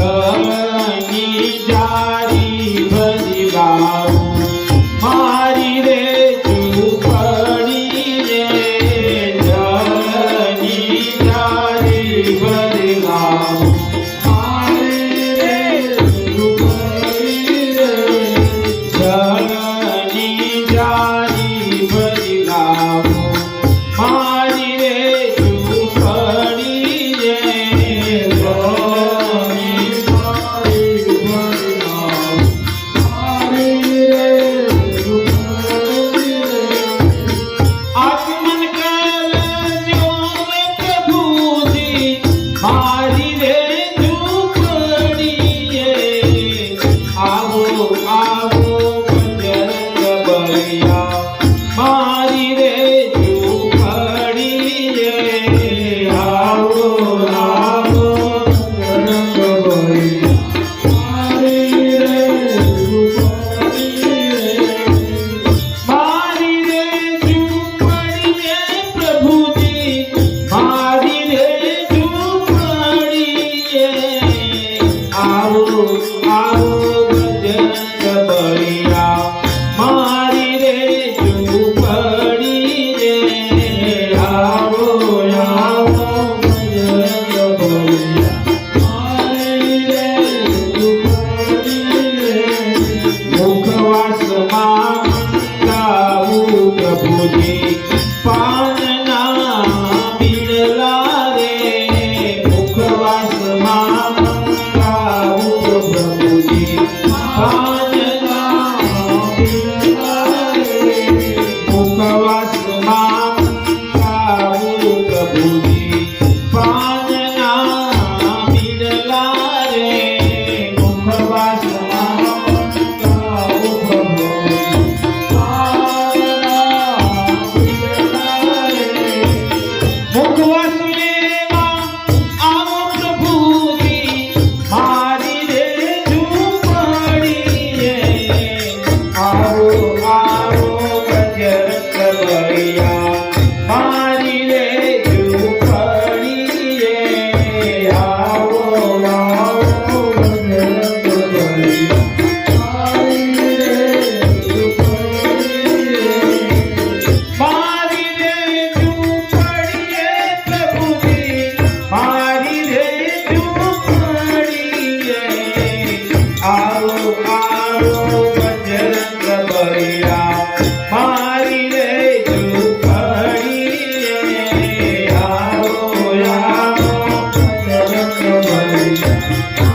જળની જારી ભરી લાવું મારી રે ઝૂંપડી રે જળની જારી ભરી લાવું મારી રે ઝૂંપડી રે જળની જારી ભરી લાવું મારી રે ઝૂંપડી રે આગમન કરજો પ્રભુજી મારી રે ઝૂંપડીએ આવો આવો બજરંગ બલિયા મારી રે ઝૂંપડીએ આવો આવો બજરંગ બલિયા મારી રે આવો